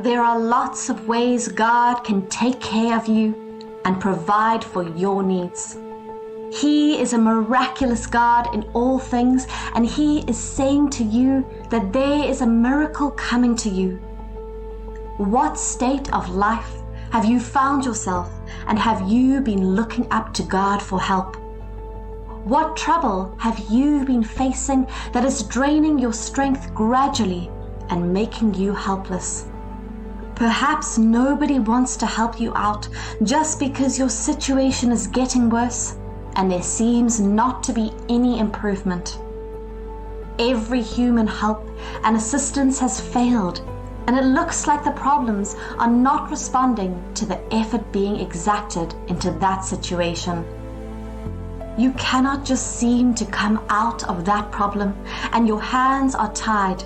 There are lots of ways God can take care of you and provide for your needs. He is a miraculous God in all things, and He is saying to you that there is a miracle coming to you. What state of life have you found yourself, and have you been looking up to God for help? What trouble have you been facing that is draining your strength gradually and making you helpless? Perhaps nobody wants to help you out just because your situation is getting worse and there seems not to be any improvement. Every human help and assistance has failed, and it looks like the problems are not responding to the effort being exacted into that situation. You cannot just seem to come out of that problem, and your hands are tied.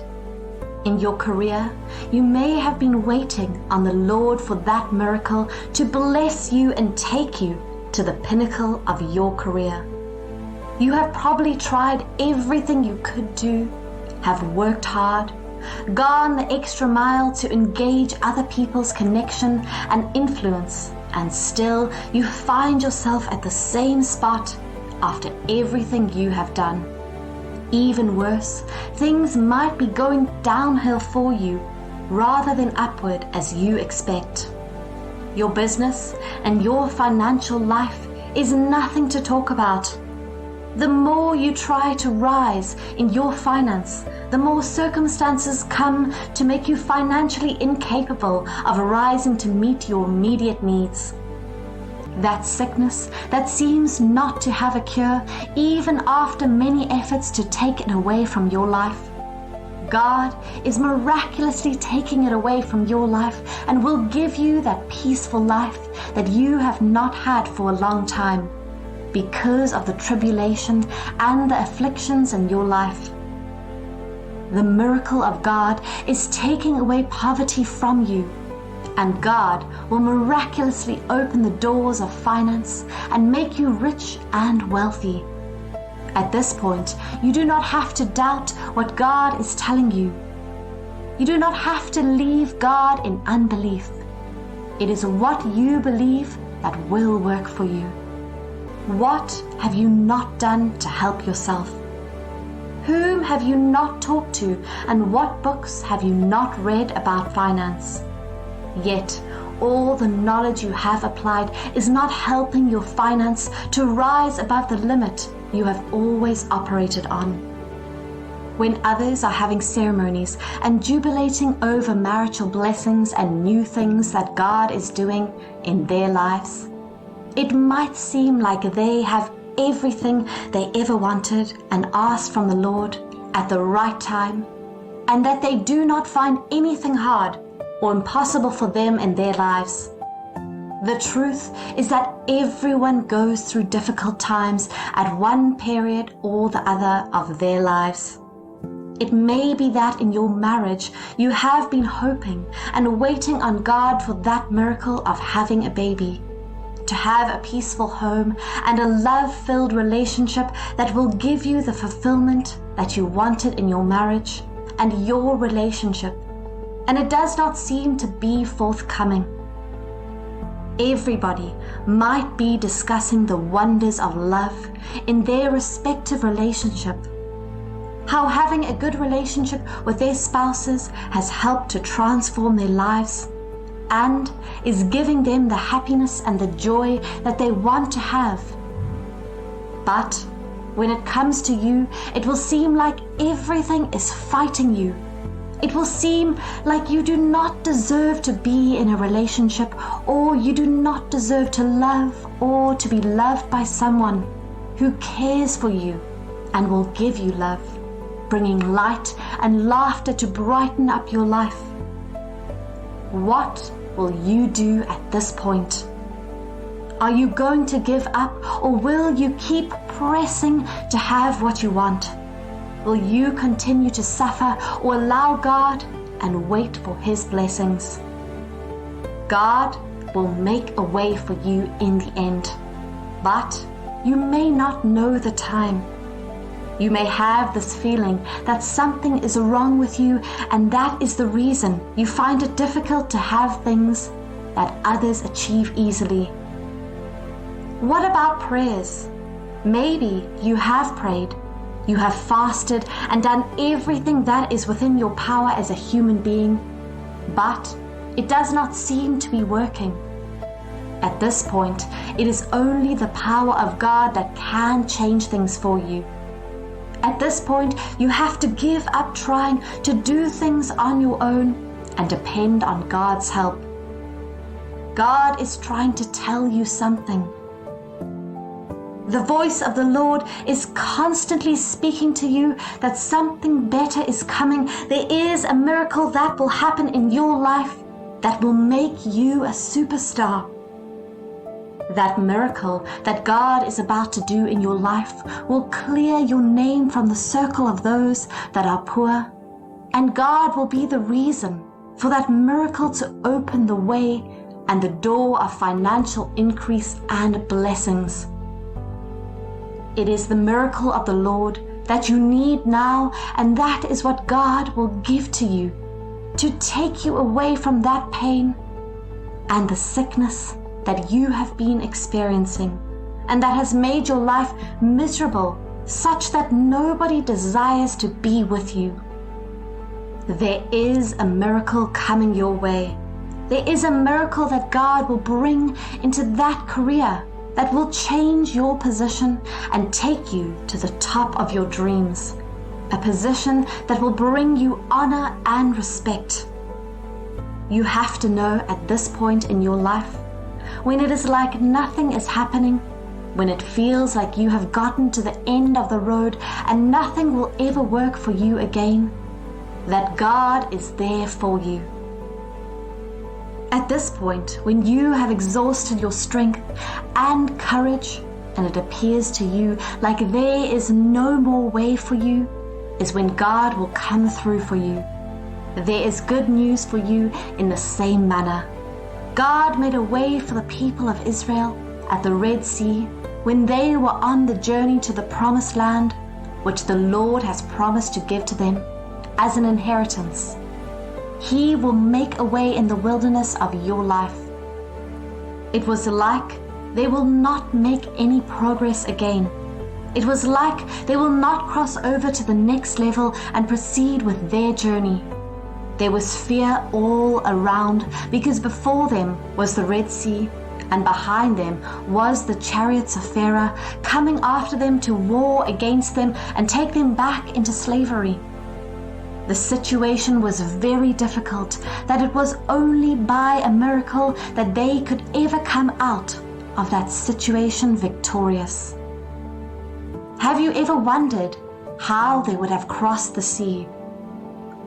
In your career, you may have been waiting on the Lord for that miracle to bless you and take you to the pinnacle of your career. You have probably tried everything you could do, have worked hard, gone the extra mile to engage other people's connection and influence, and still you find yourself at the same spot after everything you have done. Even worse, things might be going downhill for you rather than upward as you expect. Your business and your financial life is nothing to talk about. The more you try to rise in your finance, the more circumstances come to make you financially incapable of rising to meet your immediate needs. That sickness that seems not to have a cure, even after many efforts to take it away from your life, God is miraculously taking it away from your life and will give you that peaceful life that you have not had for a long time because of the tribulation and the afflictions in your life. The miracle of God is taking away poverty from you, and God will miraculously open the doors of finance and make you rich and wealthy. At this point, you do not have to doubt what God is telling you. You do not have to leave God in unbelief. It is what you believe that will work for you. What have you not done to help yourself? Whom have you not talked to, and what books have you not read about finance? Yet, all the knowledge you have applied is not helping your finance to rise above the limit you have always operated on. When others are having ceremonies and jubilating over marital blessings and new things that God is doing in their lives, it might seem like they have everything they ever wanted and asked from the Lord at the right time, and that they do not find anything hard or impossible for them in their lives. The truth is that everyone goes through difficult times at one period or the other of their lives. It may be that in your marriage you have been hoping and waiting on God for that miracle of having a baby, to have a peaceful home and a love-filled relationship that will give you the fulfillment that you wanted in your marriage and your relationship, and it does not seem to be forthcoming. Everybody might be discussing the wonders of love in their respective relationship, how having a good relationship with their spouses has helped to transform their lives and is giving them the happiness and the joy that they want to have. But when it comes to you, it will seem like everything is fighting you. It will seem like you do not deserve to be in a relationship, or you do not deserve to love or to be loved by someone who cares for you and will give you love, bringing light and laughter to brighten up your life. What will you do at this point? Are you going to give up, or will you keep pressing to have what you want? Will you continue to suffer or allow God and wait for His blessings? God will make a way for you in the end, but you may not know the time. You may have this feeling that something is wrong with you, and that is the reason you find it difficult to have things that others achieve easily. What about prayers? Maybe you have prayed, you have fasted and done everything that is within your power as a human being, but it does not seem to be working. At this point, it is only the power of God that can change things for you. At this point, you have to give up trying to do things on your own and depend on God's help. God is trying to tell you something. The voice of the Lord is constantly speaking to you that something better is coming. There is a miracle that will happen in your life that will make you a superstar. That miracle that God is about to do in your life will clear your name from the circle of those that are poor, and God will be the reason for that miracle to open the way and the door of financial increase and blessings. It is the miracle of the Lord that you need now, and that is what God will give to you to take you away from that pain and the sickness that you have been experiencing and that has made your life miserable, such that nobody desires to be with you. There is a miracle coming your way. There is a miracle that God will bring into that career that will change your position and take you to the top of your dreams. A position that will bring you honor and respect. You have to know at this point in your life, when it is like nothing is happening, when it feels like you have gotten to the end of the road and nothing will ever work for you again, that God is there for you. At this point, when you have exhausted your strength and courage, and it appears to you like there is no more way for you, is when God will come through for you. There is good news for you in the same manner. God made a way for the people of Israel at the Red Sea when they were on the journey to the promised land, which the Lord has promised to give to them as an inheritance. He will make a way in the wilderness of your life. It was like they will not make any progress again. It was like they will not cross over to the next level and proceed with their journey. There was fear all around, because before them was the Red Sea, and behind them was the chariots of Pharaoh coming after them to war against them and take them back into slavery. The situation was very difficult, that it was only by a miracle that they could ever come out of that situation victorious. Have you ever wondered how they would have crossed the sea?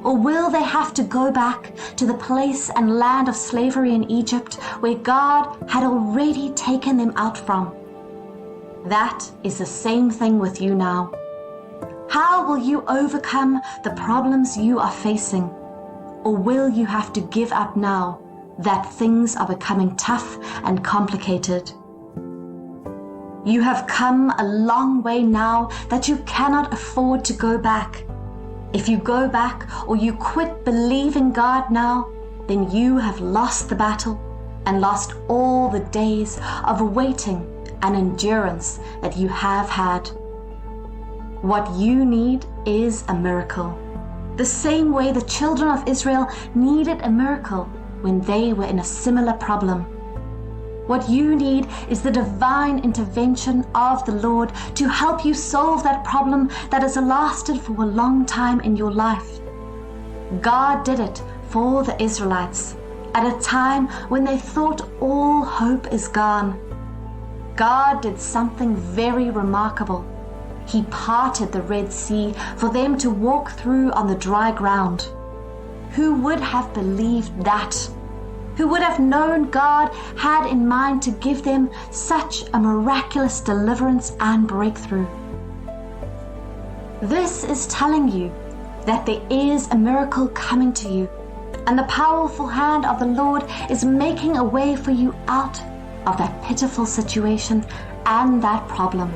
Or will they have to go back to the place and land of slavery in Egypt where God had already taken them out from? That is the same thing with you now. How will you overcome the problems you are facing? Or will you have to give up now that things are becoming tough and complicated? You have come a long way now that you cannot afford to go back. If you go back or you quit believing God now, then you have lost the battle and lost all the days of waiting and endurance that you have had. What you need is a miracle. The same way the children of Israel needed a miracle when they were in a similar problem. What you need is the divine intervention of the Lord to help you solve that problem that has lasted for a long time in your life. God did it for the Israelites at a time when they thought all hope is gone. God did something very remarkable. He parted the Red Sea for them to walk through on the dry ground. Who would have believed that? Who would have known God had in mind to give them such a miraculous deliverance and breakthrough? This is telling you that there is a miracle coming to you, and the powerful hand of the Lord is making a way for you out of that pitiful situation and that problem.